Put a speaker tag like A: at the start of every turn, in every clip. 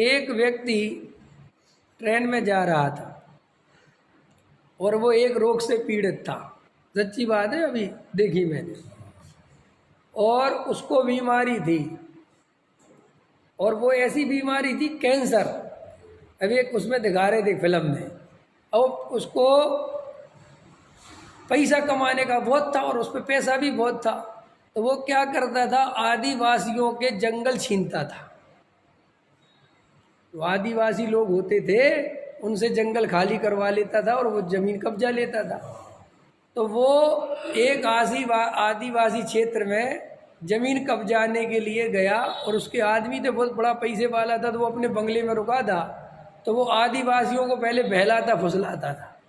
A: एक व्यक्ति ट्रेन में जा रहा था और वो एक रोग से पीड़ित था। सच्ची बात है, अभी देखी मैंने। और उसको बीमारी थी, और वो ऐसी बीमारी थी कैंसर। अभी एक उसमें दिखा रहे थे फिल्म में। और उसको पैसा कमाने का बहुत था और उस पर पैसा भी बहुत था। तो वो क्या करता था, आदिवासियों के जंगल छीनता था। तो आदिवासी लोग होते थे, उनसे जंगल खाली करवा लेता था और वो जमीन कब्जा लेता था। तो वो एक आदिवासी क्षेत्र में जमीन कब्जाने के लिए गया और उसके आदमी तो बहुत बड़ा पैसे वाला था, तो वो अपने बंगले में रुका था। तो वो आदिवासियों को पहले बहलाता फुसलाता था।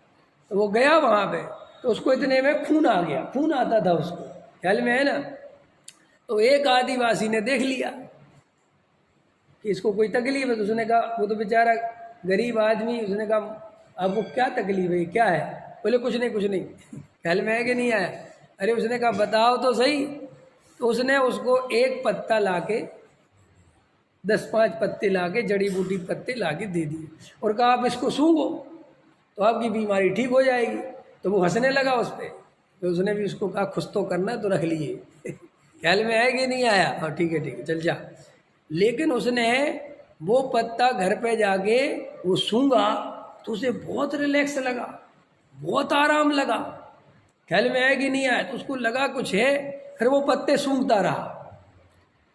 A: तो वो गया वहाँ पे, तो उसको इतने में खून आ गया, खून आता था उसको, ख्याल में है ना। तो एक आदिवासी ने देख लिया कि इसको कोई तकलीफ है। तो उसने कहा, वो तो बेचारा गरीब आदमी, उसने कहा आपको क्या तकलीफ है, क्या है? बोले कुछ नहीं कुछ नहीं। ख्याल में है कि नहीं आया? अरे उसने कहा बताओ तो सही। तो उसने उसको एक पत्ता लाके 10-5 पत्ते लाके, जड़ी बूटी पत्ते लाके दे दिए और कहा आप इसको सूंघो तो आपकी बीमारी ठीक हो जाएगी। तो वो हंसने लगा उस पर। तो उसने भी उसको कहा खुश तो करना, तो रख लिए। ख्याल में है कि नहीं आया? हाँ ठीक है चल जा। लेकिन उसने वो पत्ता घर पे जाके वो सूंघा तो उसे बहुत रिलैक्स लगा, बहुत आराम लगा। ख्याल में है कि नहीं आया? तो उसको लगा कुछ है। फिर वो पत्ते सूंघता रहा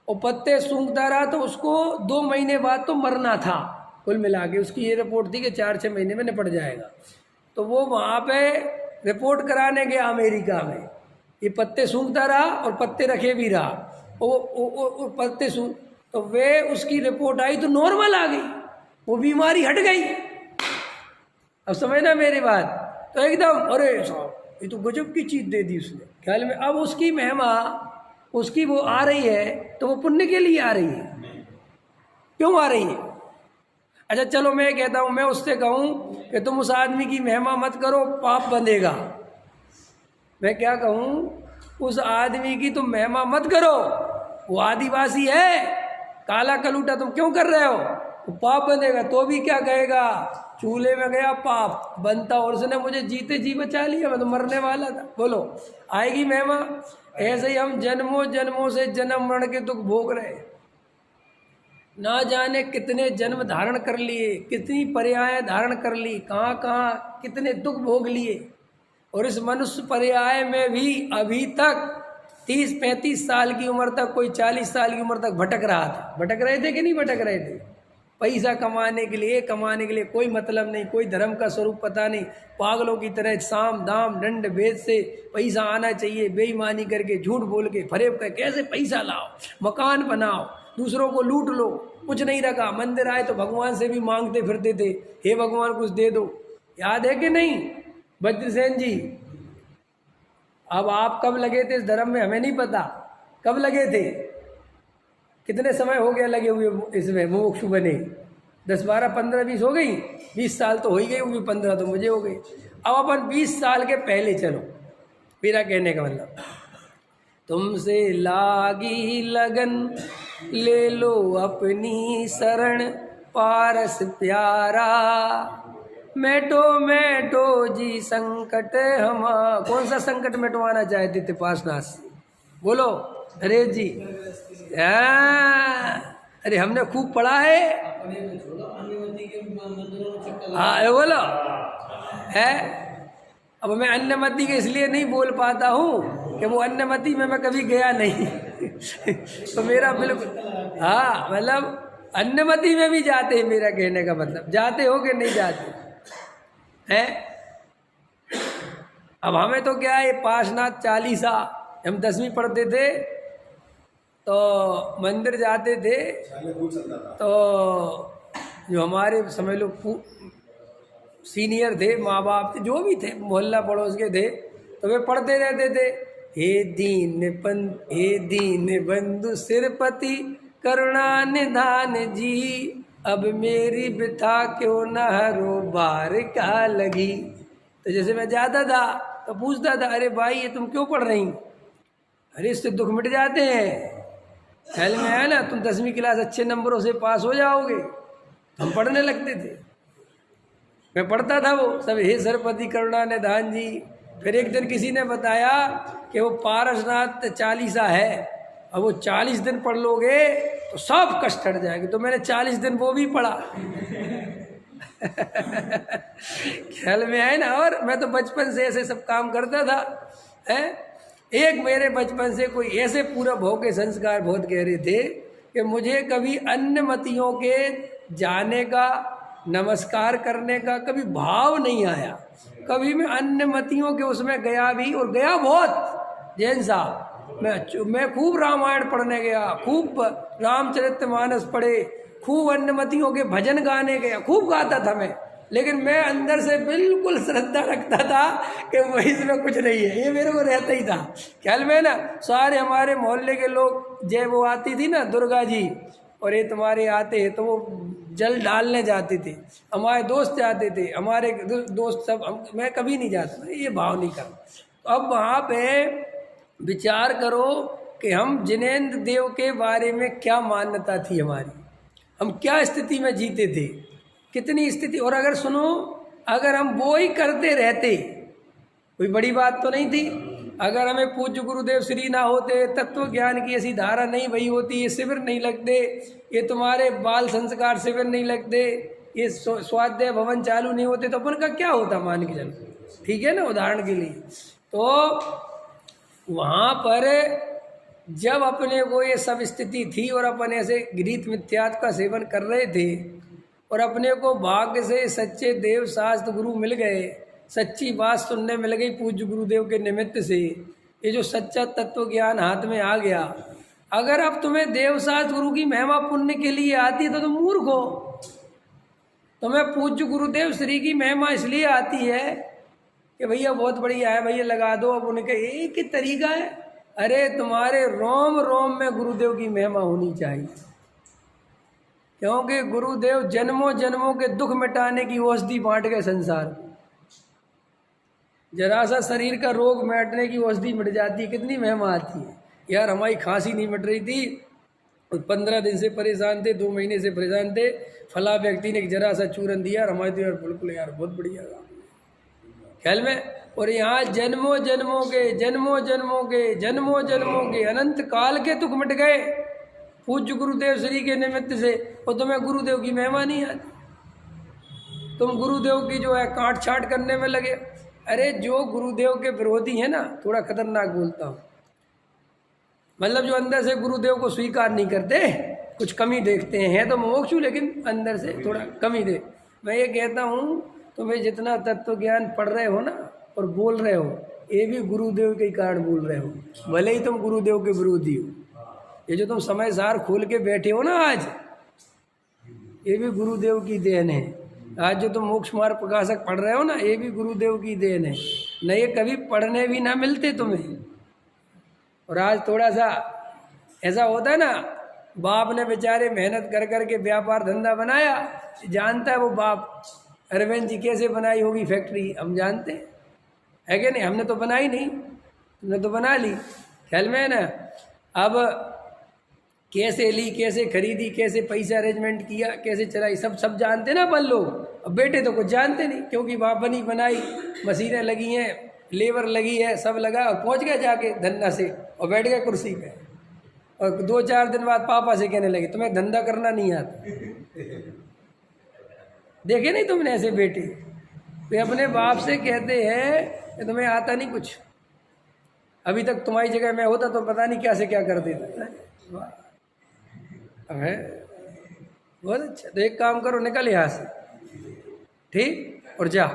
A: और पत्ते सूंघता रहा। तो उसको 2 महीने बाद तो मरना था। कुल मिला के उसकी ये रिपोर्ट थी कि 4-6 महीने में निपट जाएगा। तो वो वहाँ पे रिपोर्ट कराने गया अमेरिका में। ये पत्ते सूंघता रहा और पत्ते रखे भी रहा। वो पत्ते सूंघ, तो वे उसकी रिपोर्ट आई तो नॉर्मल आ गई, वो बीमारी हट गई। अब समझना मेरी बात। तो एकदम अरे साहब ये तो गजब की चीज़ दे दी उसने, ख्याल में। अब उसकी महिमा, उसकी वो आ रही है तो वो पुण्य के लिए आ रही है। क्यों आ रही है? अच्छा चलो मैं कहता हूँ, मैं उससे कहूँ कि तुम उस आदमी की महिमा मत करो, पाप बंधेगा। मैं क्या कहूँ, उस आदमी की तुम महिमा मत करो, वो आदिवासी है, काला कलूटा, तुम क्यों कर रहे हो? वो पाप बंधेगा। तो भी क्या कहेगा, चूल्हे में गया पाप बनता और उसने मुझे जीते जी बचा लिया, मैं तो मरने वाला था। बोलो आएगी महिमा? ऐसे ही हम जन्मों जन्मों से जन्म मरण के दुख भोग रहे, ना जाने कितने जन्म धारण कर लिए, कितनी पर्याय धारण कर ली, कहाँ कहाँ कितने दुख भोग लिए। और इस मनुष्य पर्याय में भी अभी तक 30-35 साल की उम्र तक, कोई 40 साल की उम्र तक भटक रहा था। भटक रहे थे कि नहीं भटक रहे थे? पैसा कमाने के लिए कोई मतलब नहीं, कोई धर्म का स्वरूप पता नहीं, पागलों की तरह साम दाम दंड भेद से पैसा आना चाहिए, बेईमानी करके झूठ बोल के फरेब कर कैसे पैसा लाओ, मकान बनाओ, दूसरों को लूट लो, कुछ नहीं रखा। मंदिर आए तो भगवान से भी मांगते फिरते थे, हे भगवान कुछ दे दो। याद है कि नहीं वज्रसेन जी? अब आप कब लगे थे इस धर्म में हमें नहीं पता, कब लगे थे, कितने समय हो गया लगे हुए इसमें, मुमुक्षु बने? 10, 12, 15, 20 हो गई। 20 साल तो हो ही गई होगी, 15 तो मुझे हो गई। अब अपन 20 साल के पहले चलो। मेरा कहने का मतलब, तुमसे लागी लगन ले लो अपनी शरण, पारस प्यारा मेटो जी संकट हमा। कौन सा संकट मिटवाना चाहते थे पासनाथ? बोलो नरेश जी। अरे हमने खूब पढ़ा है। हाँ बोलो है। अब मैं अन्नमति के इसलिए नहीं बोल पाता हूँ कि वो अन्नमति में मैं कभी गया नहीं। तो मेरा बिल्कुल, हाँ मतलब अन्नमति में भी जाते हैं, मेरा कहने का मतलब जाते हो कि नहीं जाते हैं? अब हमें तो क्या है, पार्श्वनाथ चालीसा हम 10वीं पढ़ते थे तो मंदिर जाते थे, तो जो हमारे समझ लो सीनियर थे, माँ बाप थे, जो भी थे, मोहल्ला पड़ोस के थे, तो वे पढ़ते रहते थे, हे दीन बंधु सिरपति करुणा निधान जी, अब मेरी बिथा क्यों न हरो बार का लगी। तो जैसे मैं जाता था तो पूछता था, अरे भाई ये तुम क्यों पढ़ रही? अरे इससे दुख मिट जाते हैं। ख्याल में है ना, तुम 10वीं क्लास अच्छे नंबरों से पास हो जाओगे। हम पढ़ने लगते थे, मैं पढ़ता था वो सब, हे सरपति करुणा निधान जी। फिर एक दिन किसी ने बताया कि वो पारसनाथ चालीसा है, अब वो 40 दिन पढ़ लोगे तो सब कष्ट हट जाएंगे। तो मैंने 40 दिन वो भी पढ़ा। ख्याल में आए ना। और मैं तो बचपन से ऐसे सब काम करता था है। एक मेरे बचपन से कोई ऐसे पूरा भोग के संस्कार बहुत गहरे थे कि मुझे कभी अन्य मतियों के जाने का, नमस्कार करने का कभी भाव नहीं आया। कभी मैं अन्य मतियों के उसमें गया भी, और गया बहुत। जैन साहब, मैं खूब रामायण पढ़ने गया, खूब रामचरितमानस पढ़े, खूब अन्यमतियों के भजन गाने गया, खूब गाता था मैं। लेकिन मैं अंदर से बिल्कुल श्रद्धा रखता था कि वही इसमें कुछ नहीं है, ये मेरे को रहता ही था। ख्याल में ना, सारे हमारे मोहल्ले के लोग, जय वो आती थी ना दुर्गा जी, और ये तुम्हारे आते हैं तो वो जल डालने जाते थे, हमारे दोस्त जाते थे, हमारे दोस्त सब, मैं कभी नहीं जाता था, ये भाव नहीं करता। तो अब वहाँ पे विचार करो कि हम जिनेंद्र देव के बारे में क्या मान्यता थी हमारी, हम क्या स्थिति में जीते थे, कितनी स्थिति। और अगर सुनो, अगर हम वो ही करते रहते, कोई बड़ी बात तो नहीं थी। अगर हमें पूज्य गुरुदेव श्री ना होते, तत्व ज्ञान की ऐसी धारा नहीं बही होती, ये शिविर नहीं लगते, ये तुम्हारे बाल संस्कार शिविर नहीं लगते, ये स्वाध्याय भवन चालू नहीं होते, तो अपन का क्या होता, मान के चलो, ठीक है ना, उदाहरण के लिए। तो वहाँ पर जब अपने को ये सब स्थिति थी और अपन ऐसे गीत मिथ्यात्व का सेवन कर रहे थे, और अपने को भाग्य से सच्चे देव शास्त्र गुरु मिल गए, सच्ची बात सुनने मिल गई पूज्य गुरुदेव के निमित्त से, ये जो सच्चा तत्व ज्ञान हाथ में आ गया। अगर अब तुम्हें देव शास्त्र गुरु की महिमा पुण्य के लिए आती तो तुम मूर्ख हो। तुम्हें पूज्य गुरुदेव श्री की महिमा इसलिए आती है कि भैया बहुत बढ़िया है, भैया लगा दो। अब उनका एक ही तरीका है, अरे तुम्हारे रोम रोम में गुरुदेव की महिमा होनी चाहिए, क्योंकि गुरुदेव जन्मों जन्मों के दुख मिटाने की औषधि बांट गए संसार। जरा सा शरीर का रोग मिटने की औषधि मिट जाती है, कितनी महिमा आती है। यार हमारी खांसी नहीं मिट रही थी, 15 दिन से परेशान थे, 2 महीने से परेशान थे, फला व्यक्ति ने जरा सा चूरन दिया, हमारे तो यार बिल्कुल यार बहुत बढ़िया ख्याल में। और यहाँ जन्मों जन्मों के अनंत काल के दुख मिट गए पूज्य गुरुदेव श्री के निमित्त से। और तुम्हें गुरुदेव की महिमा नहीं आती, तुम गुरुदेव की जो है काट छाट करने में लगे। अरे जो गुरुदेव के विरोधी है ना, थोड़ा खतरनाक बोलता हूँ, मतलब जो अंदर से गुरुदेव को स्वीकार नहीं करते, कुछ कमी देखते हैं तो मोक्षु, लेकिन अंदर से थोड़ा कमी दे। मैं ये कहता हूँ, तुम्हें जितना तत्व ज्ञान पढ़ रहे हो ना और बोल रहे हो, ये भी गुरुदेव के कारण बोल रहे हो, भले ही तुम गुरुदेव के विरोधी हो। ये जो तुम समय सार खोल के बैठे हो ना आज, ये भी गुरुदेव की देन है। आज जो तुम मोक्ष मार्ग प्रकाशक पढ़ रहे हो ना, ये भी गुरुदेव की देन है, न ये कभी पढ़ने भी ना मिलते तुम्हें। और आज थोड़ा सा ऐसा होता है ना, बाप ने बेचारे मेहनत कर कर के व्यापार धंधा बनाया, जानता है वो बाप अरविंद जी कैसे बनाई होगी फैक्ट्री, हम जानते हैं, है कि नहीं? हमने तो बनाई नहीं, तुमने तो बना ली, ख्याल में है ना। अब कैसे ली, कैसे खरीदी, कैसे पैसा अरेंजमेंट किया, कैसे चलाई, सब जानते ना अपन लोग। अब बेटे तो कुछ जानते नहीं, क्योंकि वहाँ बनी बनाई, मशीनें लगी हैं, लेबर लगी है, सब लगा, और पहुँच गया जाके धंधा से और बैठ गया कुर्सी पे। और 2-4 दिन बाद पापा से कहने लगे तुम्हें धंधा करना नहीं आता। देखे नहीं तुमने ऐसे बेटे, वे अपने बाप से कहते हैं कि तुम्हें आता नहीं कुछ, अभी तक तुम्हारी जगह मैं होता तो पता नहीं क्या से क्या कर देता। है बहुत अच्छा। तो एक काम करो, निकल यहाँ से, ठीक, और जा,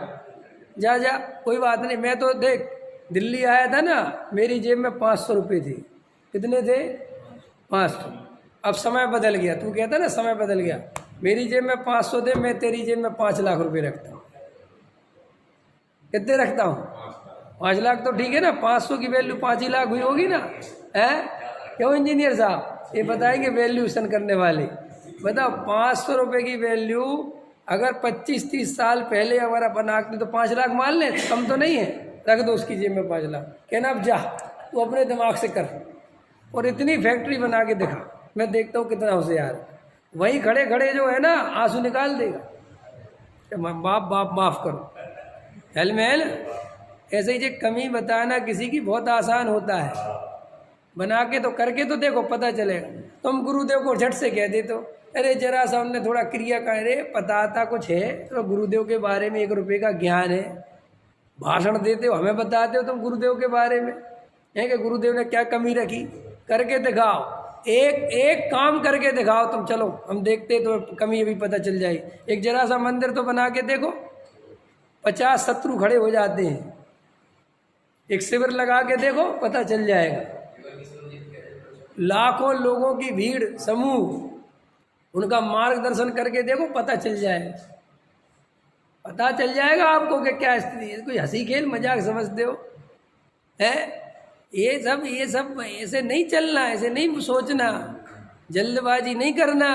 A: कोई बात नहीं। मैं तो देख दिल्ली आया था ना, मेरी जेब में 500 रुपये थे। कितने थे? 500। अब समय बदल गया, तू कहता ना समय बदल गया। मेरी जेब में 500 थे, मैं तेरी जेब में 5 लाख रुपए रखता हूँ। कितने रखता हूँ? 5 लाख तो ठीक है ना, 500 की वैल्यू 5 ही लाख हुई होगी ना, है क्यों इंजीनियर साहब? ये बताएंगे वैल्यूएशन करने वाले। बताओ 500 रुपये की वैल्यू अगर 25-30 साल पहले हमारा बनाते तो 5 लाख मान ले, कम तो नहीं है। रख दो उसकी जेब में 5 लाख, कहना अब जा तू अपने दिमाग से कर, और इतनी फैक्ट्री बना के दिखा, मैं देखता हूँ कितना होशियार। वही खड़े खड़े जो है ना आंसू निकाल देगा, बाप बाप माफ करो, हेल में हेल। ऐसे ही जो कमी बताना किसी की बहुत आसान होता है, बना के तो करके तो देखो पता चलेगा। तुम गुरुदेव को झट से कह देते हो, अरे जरा सा हमने थोड़ा क्रिया का, अरे पता आता कुछ है तो गुरुदेव के बारे में 1 रुपये का ज्ञान है, भाषण देते हो हमें बताते हो तुम गुरुदेव के बारे में, है कि गुरुदेव ने क्या कमी रखी, करके दिखाओ, एक काम करके दिखाओ तुम, चलो हम देखते तो कमी अभी पता चल जाएगी। एक जरा सा मंदिर तो बना के देखो, 50 शत्रु खड़े हो जाते हैं, एक शिविर लगा के देखो पता चल जाएगा, लाखों लोगों की भीड़ समूह, उनका मार्गदर्शन करके देखो पता चल जाएगा, पता चल जाएगा आपको कि क्या स्थिति है। कोई हंसी खेल मजाक समझते हो है, ये सब ऐसे नहीं चलना, ऐसे नहीं सोचना, जल्दबाजी नहीं करना।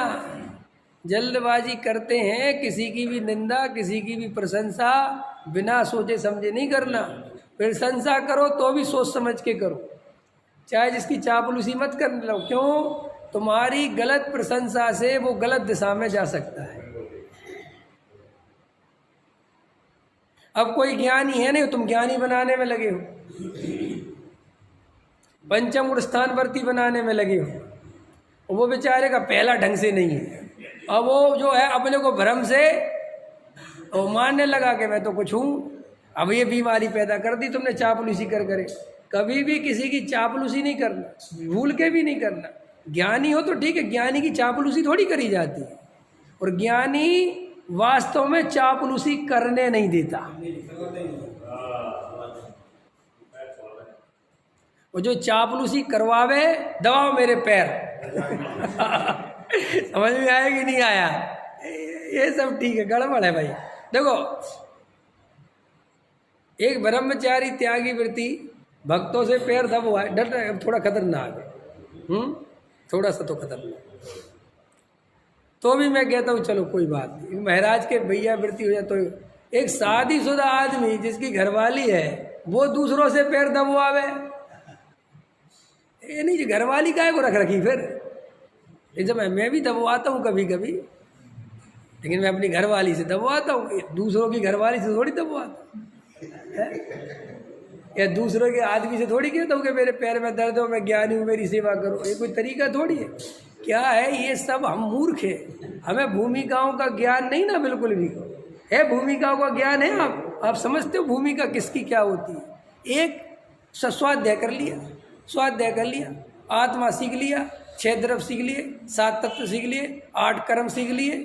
A: जल्दबाजी करते हैं, किसी की भी निंदा किसी की भी प्रशंसा बिना सोचे समझे नहीं करना। प्रशंसा करो तो भी सोच समझ के करो, चाहे जिसकी चापलूसी मत कर लो, क्यों? तुम्हारी गलत प्रशंसा से वो गलत दिशा में जा सकता है। अब कोई ज्ञानी है नहीं, तुम ज्ञानी बनाने में लगे हो, पंचम गुण स्थानवर्ती बनाने में लगे हो, वो बेचारे का पहला ढंग से नहीं है, अब वो जो है अपने को भ्रम से वो मानने लगा कि मैं तो कुछ हूँ। अब ये बीमारी पैदा कर दी तुमने चापलूसी कर करे। कभी भी किसी की चापलूसी नहीं करना, भूल के भी नहीं करना। ज्ञानी हो तो ठीक है, ज्ञानी की चापलूसी थोड़ी करी जाती है, और ज्ञानी वास्तव में चापलूसी करने नहीं देता। वो जो चापलूसी करवावे, दबाओ मेरे पैर समझ में आया कि नहीं आया? ये सब ठीक है, गड़बड़ है भाई। देखो, एक ब्रह्मचारी त्यागी वृत्ति भक्तों से पैर दबवाए, डर थोड़ा खतरनाक है, थोड़ा सा तो खतरनाक, तो भी मैं कहता हूँ चलो कोई बात नहीं, महाराज के भैया वृत्ति हो जाए। तो एक शादीशुदा आदमी जिसकी घरवाली है वो दूसरों से पैर दबवावे, ये नहीं जी घरवाली काहे को रख रखी फिर। जब मैं भी दबवाता हूँ कभी कभी, लेकिन मैं अपनी घरवाली से दबवाता हूँ, दूसरों की घरवाली से थोड़ी दबवाता है, या दूसरों के आदमी से थोड़ी कहता हूँ कि मेरे पैर में दर्द हो, मैं ज्ञानी हूँ, मेरी सेवा करो। ये कोई तरीका थोड़ी है। क्या है ये सब, हम मूर्ख हैं, हमें भूमिकाओं का ज्ञान नहीं ना, बिल्कुल भी है। भूमिकाओं का ज्ञान है, आप समझते हो भूमिका किसकी क्या होती है। एक स्वाध्याय कर लिया, स्वाध्याय कर लिया, आत्मा सीख लिया, 6 द्रव्य सीख लिए, 7 तत्व सीख लिए, 8 कर्म सीख लिए,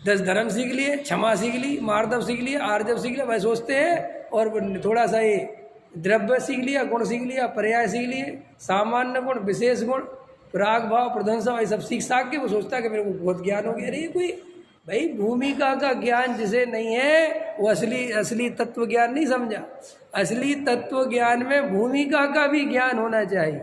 A: 10 धर्म सीख लिए, क्षमा सीख ली, मार्दव सीख लिया, आर्जव सीख लिया, वह सोचते हैं। और थोड़ा सा ये द्रव्य सीख लिया, गुण सीख लिया, पर्याय सीख लिए, सामान्य गुण, विशेष गुण, राग भाव, प्रशंसा, ये सब सीख साख के वो सोचता है कि मेरे को बहुत ज्ञान हो गया। अरे कोई भाई भूमिका का ज्ञान जिसे नहीं है वो असली तत्व ज्ञान नहीं समझा। असली तत्व ज्ञान में भूमिका का भी ज्ञान होना चाहिए।